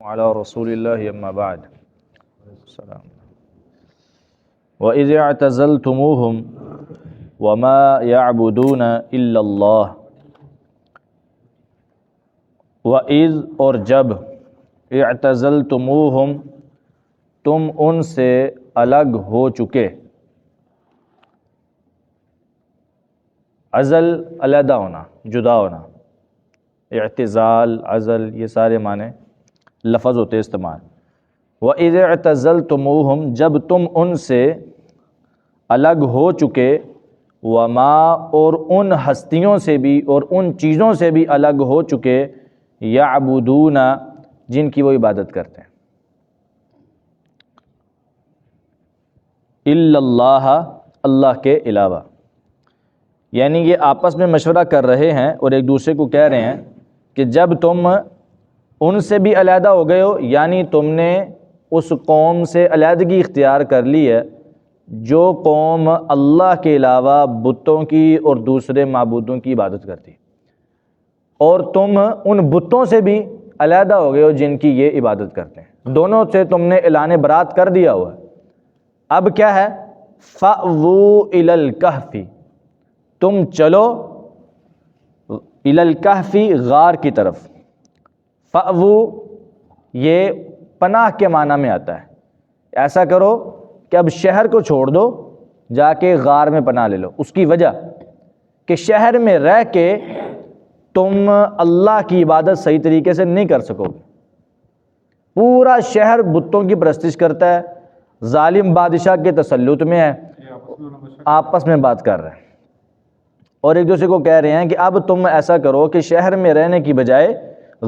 وعلى رسول الله أما بعد السلام وإذ اعتزلتموهم وما يعبدون إلا الله وإذ اور جب اعتزلتموهم تم ان سے الگ ہو چکے. عزل علیحدہ ہونا، جدا ہونا، اعتزال، عزل، یہ سارے معنی لفظ ہوتے استعمال. وَإِذْ اعْتَزَلْتُمُوهُمْ جب تم ان سے الگ ہو چکے، وما اور ان ہستیوں سے بھی اور ان چیزوں سے بھی الگ ہو چکے، یعبدون جن کی وہ عبادت کرتے ہیں، الا اللہ اللہ کے علاوہ. یعنی یہ آپس میں مشورہ کر رہے ہیں اور ایک دوسرے کو کہہ رہے ہیں کہ جب تم ان سے بھی علیحدہ ہو گئے ہو، یعنی تم نے اس قوم سے علیحدگی اختیار کر لی ہے جو قوم اللہ کے علاوہ بتوں کی اور دوسرے معبودوں کی عبادت کرتی، اور تم ان بتوں سے بھی علیحدہ ہو گئے ہو جن کی یہ عبادت کرتے ہیں. دونوں سے تم نے اعلان برات کر دیا ہوا ہے. اب کیا ہے؟ فَأْوُوا إِلَى الْكَهْفِ تم چلو إِلَى الْكَهْفِ غار کی طرف. فَأْوُوا یہ پناہ کے معنی میں آتا ہے. ایسا کرو کہ اب شہر کو چھوڑ دو، جا کے غار میں پناہ لے لو. اس کی وجہ کہ شہر میں رہ کے تم اللہ کی عبادت صحیح طریقے سے نہیں کر سکو گے. پورا شہر بتوں کی پرستش کرتا ہے، ظالم بادشاہ کے تسلط میں ہے، آپس میں بات کر رہے ہیں اور ایک دوسرے کو کہہ رہے ہیں کہ اب تم ایسا کرو کہ شہر میں رہنے کی بجائے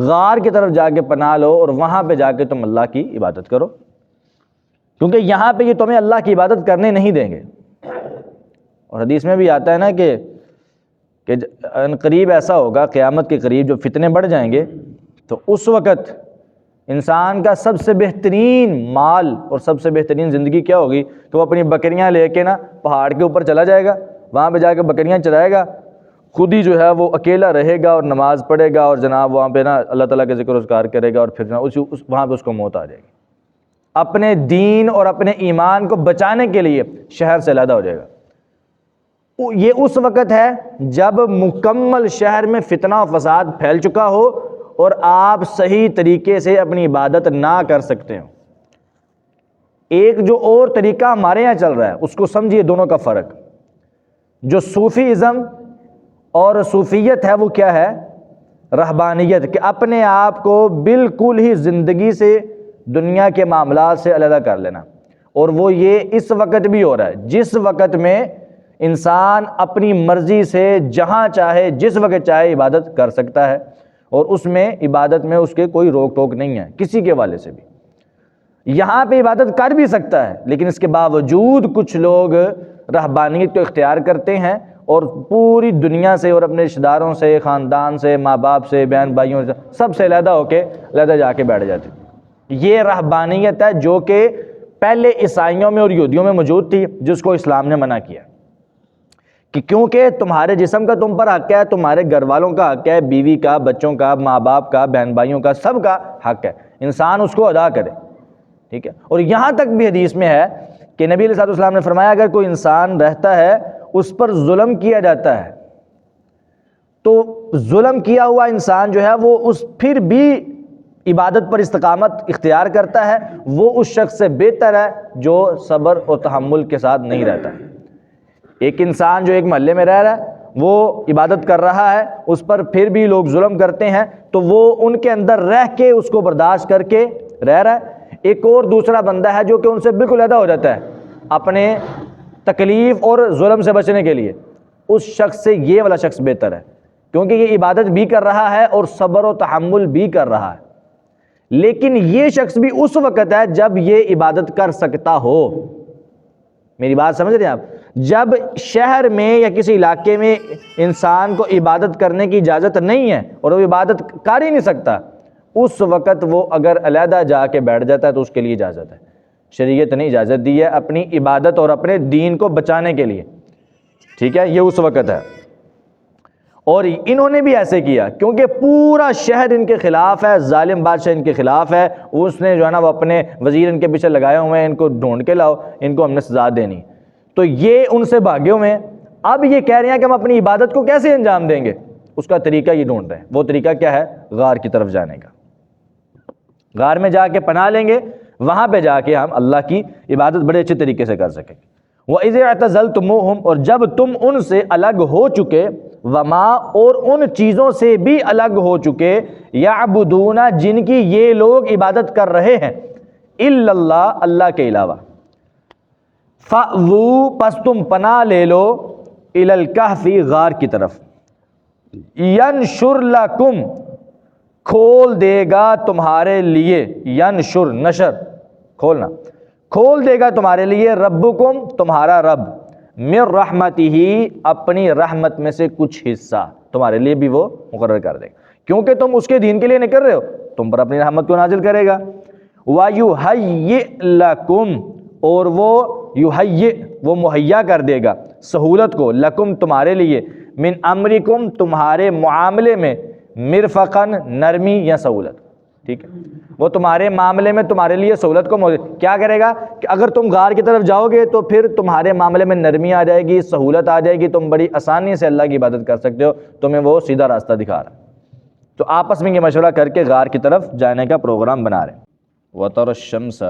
غار کی طرف جا کے پناہ لو اور وہاں پہ جا کے تم اللہ کی عبادت کرو، کیونکہ یہاں پہ یہ تمہیں اللہ کی عبادت کرنے نہیں دیں گے. اور حدیث میں بھی آتا ہے نا کہ ان قریب ایسا ہوگا، قیامت کے قریب جو فتنے بڑھ جائیں گے تو اس وقت انسان کا سب سے بہترین مال اور سب سے بہترین زندگی کیا ہوگی؟ تو وہ اپنی بکریاں لے کے نا پہاڑ کے اوپر چلا جائے گا، وہاں پہ جا کے بکریاں چرائے گا، خود ہی جو ہے وہ اکیلا رہے گا اور نماز پڑھے گا اور جناب وہاں پہ نا اللہ تعالیٰ کے ذکر و اذکار کرے گا، اور پھر نا وہاں پہ اس کو موت آ جائے گی. اپنے دین اور اپنے ایمان کو بچانے کے لیے شہر سے علیحدہ ہو جائے گا. یہ اس وقت ہے جب مکمل شہر میں فتنہ و فساد پھیل چکا ہو اور آپ صحیح طریقے سے اپنی عبادت نہ کر سکتے ہو. ایک جو اور طریقہ ہمارے یہاں چل رہا ہے اس کو سمجھیے، دونوں کا فرق. جو صوفی ازم اور صوفیت ہے وہ کیا ہے؟ رہبانیت، کہ اپنے آپ کو بالکل ہی زندگی سے، دنیا کے معاملات سے علیحدہ کر لینا. اور وہ یہ اس وقت بھی ہو رہا ہے جس وقت میں انسان اپنی مرضی سے جہاں چاہے جس وقت چاہے عبادت کر سکتا ہے، اور اس میں عبادت میں اس کے کوئی روک ٹوک نہیں ہے کسی کے حوالے سے بھی. یہاں پہ عبادت کر بھی سکتا ہے، لیکن اس کے باوجود کچھ لوگ رہبانیت کو اختیار کرتے ہیں اور پوری دنیا سے اور اپنے رشتہ داروں سے، خاندان سے، ماں باپ سے، بہن بھائیوں سے، سب سے علیحدہ ہو کے علیحدہ جا کے بیٹھ جاتے ہیں. یہ رہبانیت ہے جو کہ پہلے عیسائیوں میں اور یہودیوں میں موجود تھی، جس کو اسلام نے منع کیا کہ کیونکہ تمہارے جسم کا تم پر حق ہے، تمہارے گھر والوں کا حق ہے، بیوی کا، بچوں کا، ماں باپ کا، بہن بھائیوں کا، سب کا حق ہے، انسان اس کو ادا کرے. ٹھیک ہے. اور یہاں تک بھی حدیث میں ہے کہ نبی علیہ السلام نے فرمایا اگر کوئی انسان رہتا ہے اس پر ظلم کیا جاتا ہے تو ظلم کیا ہوا انسان جو ہے وہ اس پھر بھی عبادت پر استقامت اختیار کرتا ہے، وہ اس شخص سے بہتر ہے جو صبر اور تحمل کے ساتھ نہیں رہتا. ایک انسان جو ایک محلے میں رہ رہا ہے، وہ عبادت کر رہا ہے، اس پر پھر بھی لوگ ظلم کرتے ہیں تو وہ ان کے اندر رہ کے اس کو برداشت کر کے رہ رہا ہے. ایک اور دوسرا بندہ ہے جو کہ ان سے بالکل علیحدہ ہو جاتا ہے اپنے تکلیف اور ظلم سے بچنے کے لیے. اس شخص سے یہ والا شخص بہتر ہے، کیونکہ یہ عبادت بھی کر رہا ہے اور صبر و تحمل بھی کر رہا ہے. لیکن یہ شخص بھی اس وقت ہے جب یہ عبادت کر سکتا ہو. میری بات سمجھ رہے ہیں آپ؟ جب شہر میں یا کسی علاقے میں انسان کو عبادت کرنے کی اجازت نہیں ہے اور وہ عبادت کر ہی نہیں سکتا، اس وقت وہ اگر علیحدہ جا کے بیٹھ جاتا ہے تو اس کے لیے اجازت ہے. شریعت نے اجازت دی ہے اپنی عبادت اور اپنے دین کو بچانے کے لیے. ٹھیک ہے، یہ اس وقت ہے. اور انہوں نے بھی ایسے کیا کیونکہ پورا شہر ان کے خلاف ہے، ظالم بادشاہ ان کے خلاف ہے، اس نے جو ہے نا وہ اپنے وزیر ان کے پیچھے لگائے ہوئے ہیں، ان کو ڈھونڈ کے لاؤ، ان کو ہم نے سزا دینی، تو یہ ان سے بھاگے ہوئے ہیں۔ اب یہ کہہ رہے ہیں کہ ہم اپنی عبادت کو کیسے انجام دیں گے، اس کا طریقہ یہ ڈھونڈ رہے ہیں۔ وہ طریقہ کیا ہے؟ غار کی طرف جانے کا، غار میں جا کے پناہ لیں گے، وہاں پہ جا کے ہم اللہ کی عبادت بڑے اچھے طریقے سے کر سکیں گے۔ وَإِذْ اعْتَزَلْتُمُوهُمْ، اور جب تم ان سے الگ ہو چکے، وما، اور ان چیزوں سے بھی الگ ہو چکے، یعبدون، جن کی یہ لوگ عبادت کر رہے ہیں، الا اللہ، اللہ کے علاوہ، فَأْوُوا، پس تم پناہ لے لو، الی الکہف، غار کی طرف، ینشر لکم، کھول دے گا تمہارے لیے، ینشر، نشر، کھولنا، کھول دے گا تمہارے لیے، ربکم، تمہارا رب، من رحمتہ، اپنی رحمت میں سے کچھ حصہ تمہارے لیے بھی وہ مقرر کر دے گا، کیونکہ تم اس کے دین کے لیے نکل رہے ہو، تم پر اپنی رحمت کو نازل کرے گا۔ وَيُهَيِّئْ لَكُمْ، اور وہ یُهَيِّئْ، وہ مہیا کر دے گا سہولت کو، لکم، تمہارے لیے، من امرکم، تمہارے معاملے میں، مرفقاً، نرمی یا سہولت، ٹھیک ہے، وہ تمہارے معاملے میں تمہارے لیے سہولت کو کیا کرے گا کہ اگر تم غار کی طرف جاؤ گے تو پھر تمہارے معاملے میں نرمی آ جائے گی، سہولت آ جائے گی، تم بڑی آسانی سے اللہ کی عبادت کر سکتے ہو، تمہیں وہ سیدھا راستہ دکھا رہا ہے۔ تو آپس میں یہ مشورہ کر کے غار کی طرف جانے کا پروگرام بنا رہے ہیں۔ وَتَرَى الشَّمْسَ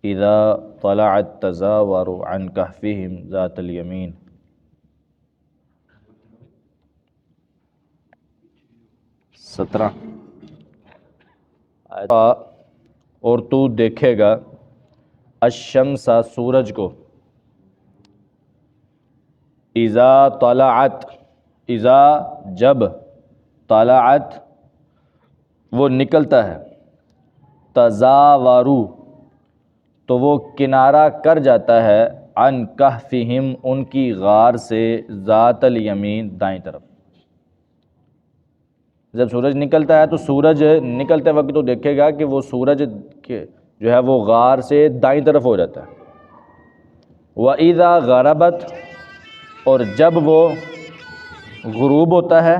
إِذَا طَلَعَتْ تَزَاوَرُ عَنْ كَهْفِهِمْ ذَاتَ الْيَمِينِ، 17۔ اور تو دیکھے گا، الشمس، سورج کو، اذا طلعت، اذا، جب، طلعت، وہ نکلتا ہے، تزاورو، تو وہ کنارہ کر جاتا ہے، عن کہفہم، ان کی غار سے، ذات الیمین، دائیں طرف۔ جب سورج نکلتا ہے تو سورج نکلتے وقت تو دیکھے گا کہ وہ سورج جو ہے وہ غار سے دائیں طرف ہو جاتا ہے۔ وَإِذَا غَرَبَتْ، اور جب وہ غروب ہوتا ہے،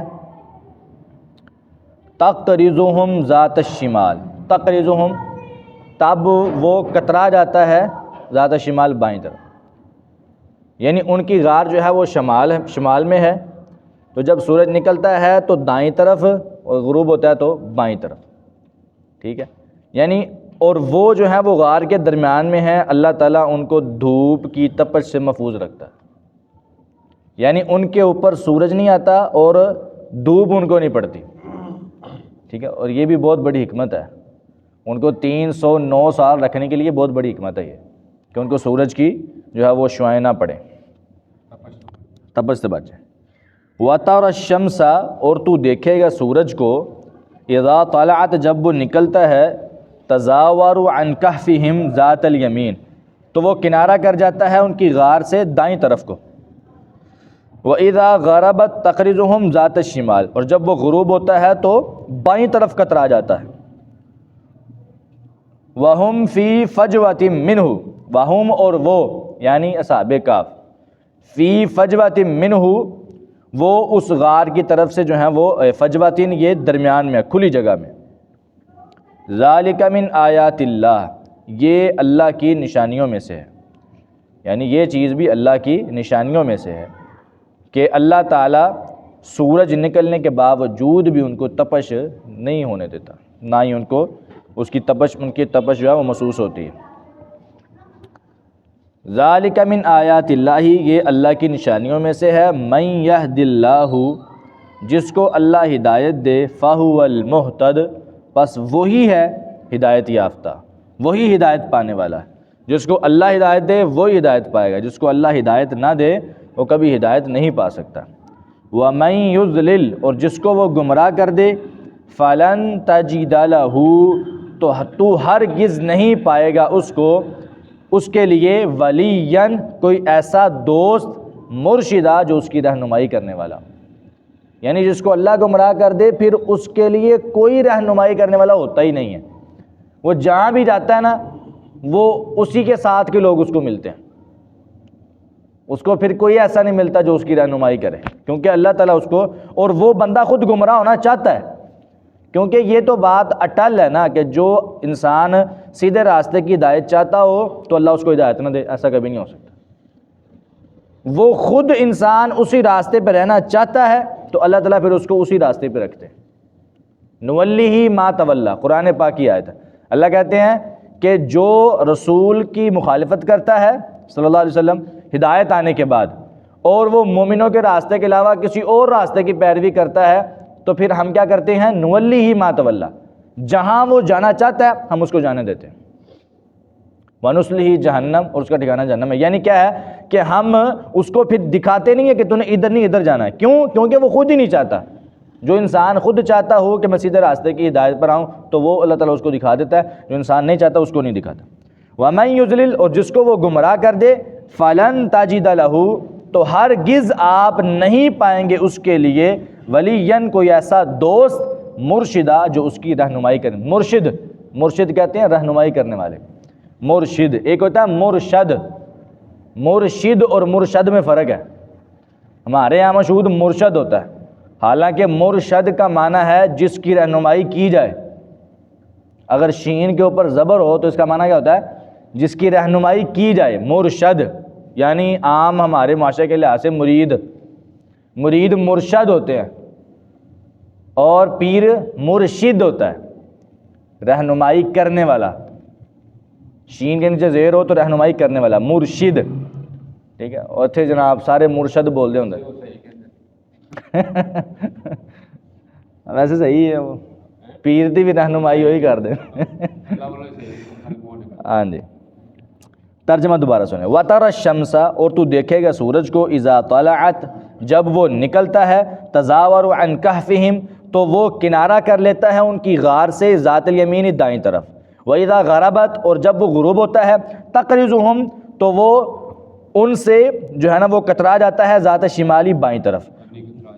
تَقْرِضُهُمْ ذَاتَ الشِّمَالِ، تَقْرِضُهُمْ، تب وہ کترا جاتا ہے، ذات الشمال، بائیں طرف، یعنی ان کی غار جو ہے وہ شمال میں ہے، تو جب سورج نکلتا ہے تو دائیں طرف اور غروب ہوتا ہے تو بائیں طرف، ٹھیک ہے، یعنی اور وہ جو ہے وہ غار کے درمیان میں ہے، اللہ تعالیٰ ان کو دھوپ کی تپش سے محفوظ رکھتا ہے، یعنی ان کے اوپر سورج نہیں آتا اور دھوپ ان کو نہیں پڑتی، ٹھیک ہے، اور یہ بھی بہت بڑی حکمت ہے، ان کو 309 سال رکھنے کے لیے بہت بڑی حکمت ہے یہ، کہ ان کو سورج کی جو ہے وہ شعاعیں نہ پڑیں، تپش سے بچ جائیں۔ وَتَرَى الشَّمْسَ، اور تو دیکھے گا سورج کو، اذا طلعت، جب وہ نکلتا ہے، تزاور عن کہفہم ذات الیمین، تو وہ کنارہ کر جاتا ہے ان کی غار سے دائیں طرف کو۔ وَإِذَا غَرَبَتْ تَقْرِضُهُمْ ذَاتَ الشِّمَالِ، اور جب وہ غروب ہوتا ہے تو بائیں طرف کترا جاتا ہے۔ وَهُمْ فِي فَجْوَةٍ مِّنْهُ، وَهُمْ، اور وہ یعنی اصحاب کہف، فی فجوۃ منہ، وہ اس غار کی طرف سے جو ہیں وہ، فجوۃ، یہ درمیان میں، کھلی جگہ میں، ذالک من آیات اللہ، یہ اللہ کی نشانیوں میں سے ہے، یعنی یہ چیز بھی اللہ کی نشانیوں میں سے ہے کہ اللہ تعالیٰ سورج نکلنے کے باوجود بھی ان کو تپش نہیں ہونے دیتا، نہ ہی ان کو اس کی تپش، ان کی تپش جو ہے وہ محسوس ہوتی ہے۔ ذالک من آیات اللہ، یہ اللہ کی نشانیوں میں سے ہے، من یہد اللہ، جس کو اللہ ہدایت دے، فہو المہتد، پس وہی ہے ہدایت یافتہ، وہی ہدایت پانے والا ہے، جس کو اللہ ہدایت دے وہی ہدایت پائے گا، جس کو اللہ ہدایت نہ دے وہ کبھی ہدایت نہیں پا سکتا۔ وَمَن یضلل، اور جس کو وہ گمراہ کر دے، فَلَن تَجِدَ لَهُ، تو ہرگز نہیں پائے گا اس کو، اس کے لیے، ولیًّا، کوئی ایسا دوست، مرشدہ، جو اس کی رہنمائی کرنے والا، یعنی جس کو اللہ گمراہ کر دے پھر اس کے لیے کوئی رہنمائی کرنے والا ہوتا ہی نہیں ہے، وہ جہاں بھی جاتا ہے نا وہ اسی کے ساتھ کے لوگ اس کو ملتے ہیں، اس کو پھر کوئی ایسا نہیں ملتا جو اس کی رہنمائی کرے، کیونکہ اللہ تعالیٰ اس کو، اور وہ بندہ خود گمراہ ہونا چاہتا ہے، کیونکہ یہ تو بات اٹل ہے نا کہ جو انسان سیدھے راستے کی ہدایت چاہتا ہو تو اللہ اس کو ہدایت نہ دے، ایسا کبھی نہیں ہو سکتا۔ وہ خود انسان اسی راستے پہ رہنا چاہتا ہے تو اللہ تعالیٰ پھر اس کو اسی راستے پہ رکھتے ہیں۔ نولیہ ما تولی، قرآن پاک کی آیت ہے۔ اللہ کہتے ہیں کہ جو رسول کی مخالفت کرتا ہے صلی اللہ علیہ وسلم ہدایت آنے کے بعد، اور وہ مومنوں کے راستے کے علاوہ کسی اور راستے کی پیروی کرتا ہے، تو پھر ہم کیا کرتے ہیں؟ نولیہ ما تولی، جہاں وہ جانا چاہتا ہے ہم اس کو جانے دیتے ہیں۔ وَنُصْلِهِ جہنم، اور اس کا ٹھکانہ جہنم ہے۔ یعنی کیا ہے کہ ہم اس کو پھر دکھاتے نہیں ہیں کہ تو نے ادھر نہیں ادھر جانا ہے، کیوں؟ کیونکہ وہ خود ہی نہیں چاہتا۔ جو انسان خود چاہتا ہو کہ میں سیدھے راستے کی ہدایت پر آؤں تو وہ اللہ تعالیٰ اس کو دکھا دیتا ہے، جو انسان نہیں چاہتا اس کو نہیں دکھاتا۔ وَمَن يُضْلِلْ، اور جس کو وہ گمراہ کر دے، فَلَن تَجِدَ لَهُ، تو ہرگز آپ نہیں پائیں گے اس کے لیے ولیًّا، کوئی ایسا دوست، مرشدہ، جو اس کی رہنمائی کرے۔ مرشد کہتے ہیں رہنمائی کرنے والے، مرشد ایک ہوتا ہے مرشد، مرشد اور مرشد میں فرق ہے۔ ہمارے یہاں مشہور مرشد ہوتا ہے، حالانکہ مرشد کا معنی ہے جس کی رہنمائی کی جائے۔ اگر شین کے اوپر زبر ہو تو اس کا معنی کیا ہوتا ہے؟ جس کی رہنمائی کی جائے، مرشد۔ یعنی عام ہمارے معاشرے کے لحاظ سے مرید مرشد ہوتے ہیں، اور پیر مرشد ہوتا ہے، رہنمائی کرنے والا۔ شین کے نیچے زیر ہو تو رہنمائی کرنے والا، مرشد، ٹھیک ہے۔ اور تھے جناب سارے مرشد بول دے ہوں۔ ویسے صحیح ہے، وہ پیر دی بھی رہنمائی وہی کر دے۔ ہاں جی، ترجمہ دوبارہ سنیں۔ وَتَرَى الشَّمْسَ، اور تو دیکھے گا سورج کو، اِذَا طَلَعَتْ، جب وہ نکلتا ہے، تَزَاوَرُ عَنْ كَهْفِهِمْ، تو وہ کنارہ کر لیتا ہے ان کی غار سے، ذات الیمین، دائیں طرف۔ وَإِذَا غَرَبَتْ، اور جب وہ غروب ہوتا ہے، تَقْرِضُهُمْ، تو وہ ان سے جو ہے نا وہ کترا جاتا ہے، ذات شمالی، بائیں طرف۔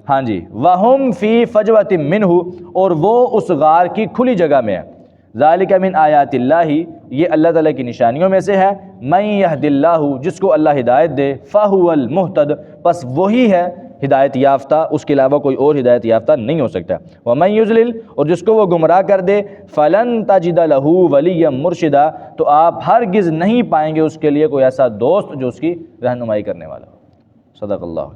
ہاں جی، وَهُمْ فِي فَجْوَةٍ مِّنْهُ، اور وہ اس غار کی کھلی جگہ میں ہے۔ ذَلِكَ مِنْ آیَاتِ اللّہ، یہ اللہ تعالیٰ کی نشانیوں میں سے ہے۔ مَن يَهْدِ اللّہ، جس کو اللہ ہدایت دے، فَهُوَ الْمُهْتَدِ، بس وہی ہے ہدایت یافتہ، اس کے علاوہ کوئی اور ہدایت یافتہ نہیں ہو سکتا۔ وَمَن يُضْلِلْ، اور جس کو وہ گمراہ کر دے، فَلَن تَجِدَ لَهُ وَلِيًّا مُرْشِدًا، تو آپ ہرگز نہیں پائیں گے اس کے لیے کوئی ایسا دوست جو اس کی رہنمائی کرنے والا ہو۔ صدق اللہ۔